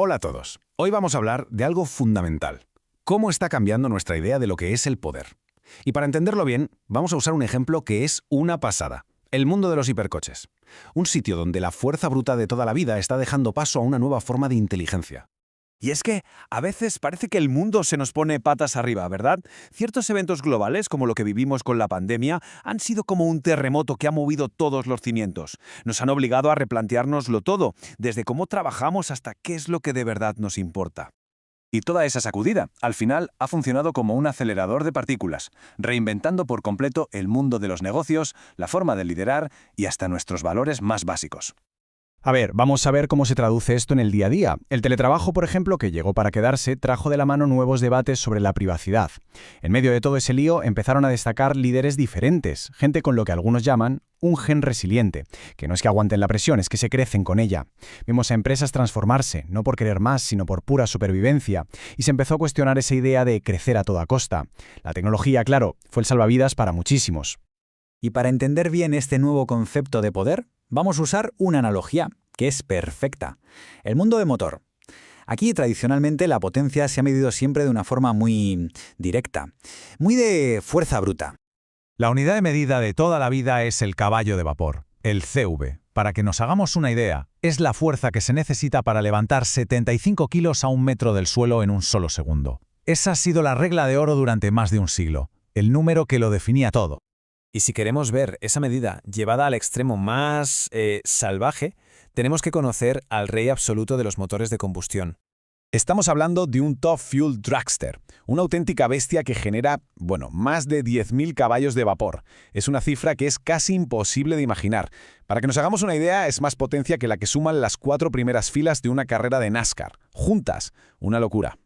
Hola a todos. Hoy vamos a hablar de algo fundamental. ¿Cómo está cambiando nuestra idea de lo que es el poder? Y para entenderlo bien, vamos a usar un ejemplo que es una pasada. El mundo de los hipercoches. Un sitio donde la fuerza bruta de toda la vida está dejando paso a una nueva forma de inteligencia. Y es que a veces parece que el mundo se nos pone patas arriba, ¿verdad? Ciertos eventos globales, como lo que vivimos con la pandemia, han sido como un terremoto que ha movido todos los cimientos. Nos han obligado a replanteárnoslo todo, desde cómo trabajamos hasta qué es lo que de verdad nos importa. Y toda esa sacudida, al final, ha funcionado como un acelerador de partículas, reinventando por completo el mundo de los negocios, la forma de liderar y hasta nuestros valores más básicos. A ver, vamos a ver cómo se traduce esto en el día a día. El teletrabajo, por ejemplo, que llegó para quedarse, trajo de la mano nuevos debates sobre la privacidad. En medio de todo ese lío empezaron a destacar líderes diferentes, gente con lo que algunos llaman un gen resiliente, que no es que aguanten la presión, es que se crecen con ella. Vimos a empresas transformarse, no por querer más, sino por pura supervivencia, y se empezó a cuestionar esa idea de crecer a toda costa. La tecnología, claro, fue el salvavidas para muchísimos. Y para entender bien este nuevo concepto de poder, vamos a usar una analogía, que es perfecta. El mundo de motor. Aquí, tradicionalmente, la potencia se ha medido siempre de una forma muy directa, muy de fuerza bruta. La unidad de medida de toda la vida es el caballo de vapor, el CV. Para que nos hagamos una idea, es la fuerza que se necesita para levantar 75 kilos a 1 metro del suelo en un solo segundo. Esa ha sido la regla de oro durante más de un siglo, el número que lo definía todo. Y si queremos ver esa medida llevada al extremo más salvaje, tenemos que conocer al rey absoluto de los motores de combustión. Estamos hablando de un Top Fuel Dragster, una auténtica bestia que genera, más de 10.000 caballos de vapor. Es una cifra que es casi imposible de imaginar. Para que nos hagamos una idea, es más potencia que la que suman las 4 primeras filas de una carrera de NASCAR. Juntas, una locura.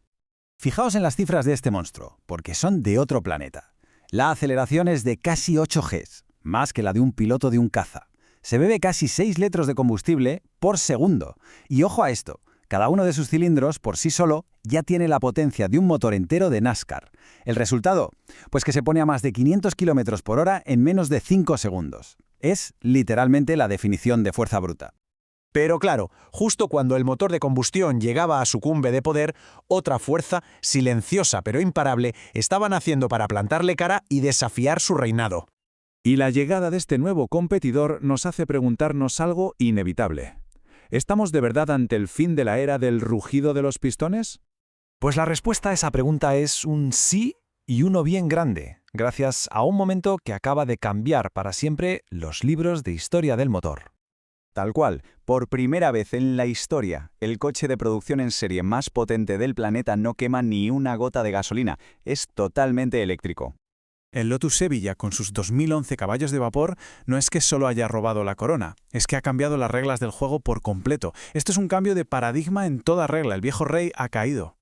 Fijaos en las cifras de este monstruo, porque son de otro planeta. La aceleración es de casi 8 Gs, más que la de un piloto de un caza. Se bebe casi 6 litros de combustible por segundo. Y ojo a esto, cada uno de sus cilindros, por sí solo, ya tiene la potencia de un motor entero de NASCAR. ¿El resultado? Pues que se pone a más de 500 km por hora en menos de 5 segundos. Es literalmente la definición de fuerza bruta. Pero claro, justo cuando el motor de combustión llegaba a su cumbre de poder, otra fuerza, silenciosa pero imparable, estaba naciendo para plantarle cara y desafiar su reinado. Y la llegada de este nuevo competidor nos hace preguntarnos algo inevitable. ¿Estamos de verdad ante el fin de la era del rugido de los pistones? Pues la respuesta a esa pregunta es un sí y uno bien grande, gracias a un momento que acaba de cambiar para siempre los libros de historia del motor. Tal cual, por primera vez en la historia, el coche de producción en serie más potente del planeta no quema ni una gota de gasolina, es totalmente eléctrico. El Lotus Sevilla, con sus 2011 caballos de vapor, no es que solo haya robado la corona, es que ha cambiado las reglas del juego por completo. Esto es un cambio de paradigma en toda regla, el viejo rey ha caído.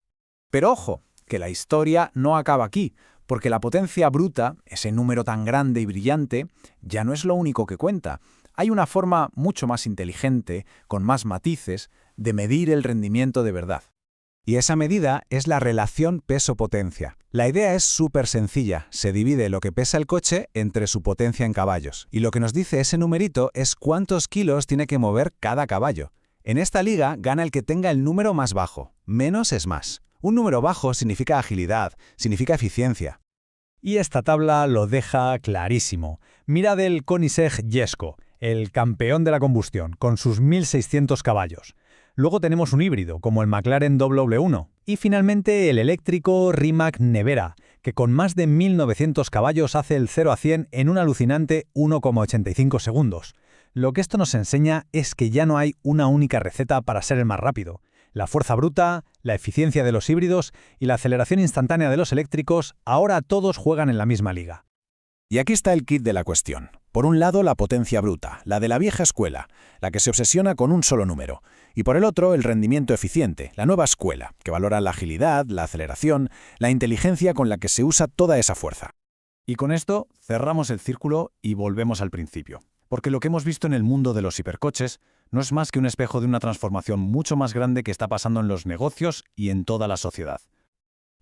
Pero ojo, que la historia no acaba aquí, porque la potencia bruta, ese número tan grande y brillante, ya no es lo único que cuenta. Hay una forma mucho más inteligente, con más matices, de medir el rendimiento de verdad. Y esa medida es la relación peso-potencia. La idea es súper sencilla. Se divide lo que pesa el coche entre su potencia en caballos. Y lo que nos dice ese numerito es cuántos kilos tiene que mover cada caballo. En esta liga gana el que tenga el número más bajo. Menos es más. Un número bajo significa agilidad, significa eficiencia. Y esta tabla lo deja clarísimo. Mirad el Koenigsegg Jesko, el campeón de la combustión, con sus 1.600 caballos. Luego tenemos un híbrido, como el McLaren W1. Y finalmente el eléctrico Rimac Nevera, que con más de 1.900 caballos hace el 0 a 100 en un alucinante 1,85 segundos. Lo que esto nos enseña es que ya no hay una única receta para ser el más rápido. La fuerza bruta, la eficiencia de los híbridos y la aceleración instantánea de los eléctricos, ahora todos juegan en la misma liga. Y aquí está el kit de la cuestión. Por un lado, la potencia bruta, la de la vieja escuela, la que se obsesiona con un solo número. Y por el otro, el rendimiento eficiente, la nueva escuela, que valora la agilidad, la aceleración, la inteligencia con la que se usa toda esa fuerza. Y con esto cerramos el círculo y volvemos al principio. Porque lo que hemos visto en el mundo de los hipercoches no es más que un espejo de una transformación mucho más grande que está pasando en los negocios y en toda la sociedad.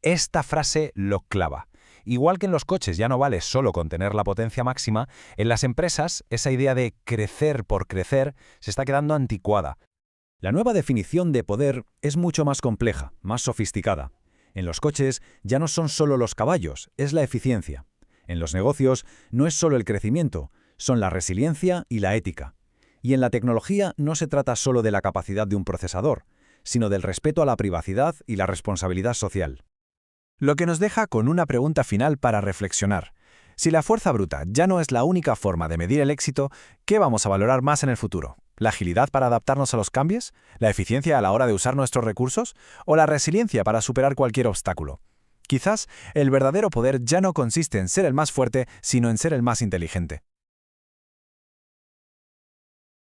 Esta frase lo clava. Igual que en los coches ya no vale solo con tener la potencia máxima, en las empresas esa idea de crecer por crecer se está quedando anticuada. La nueva definición de poder es mucho más compleja, más sofisticada. En los coches ya no son solo los caballos, es la eficiencia. En los negocios no es solo el crecimiento, son la resiliencia y la ética. Y en la tecnología no se trata solo de la capacidad de un procesador, sino del respeto a la privacidad y la responsabilidad social. Lo que nos deja con una pregunta final para reflexionar. Si la fuerza bruta ya no es la única forma de medir el éxito, ¿qué vamos a valorar más en el futuro? ¿La agilidad para adaptarnos a los cambios? ¿La eficiencia a la hora de usar nuestros recursos? ¿O la resiliencia para superar cualquier obstáculo? Quizás el verdadero poder ya no consiste en ser el más fuerte, sino en ser el más inteligente.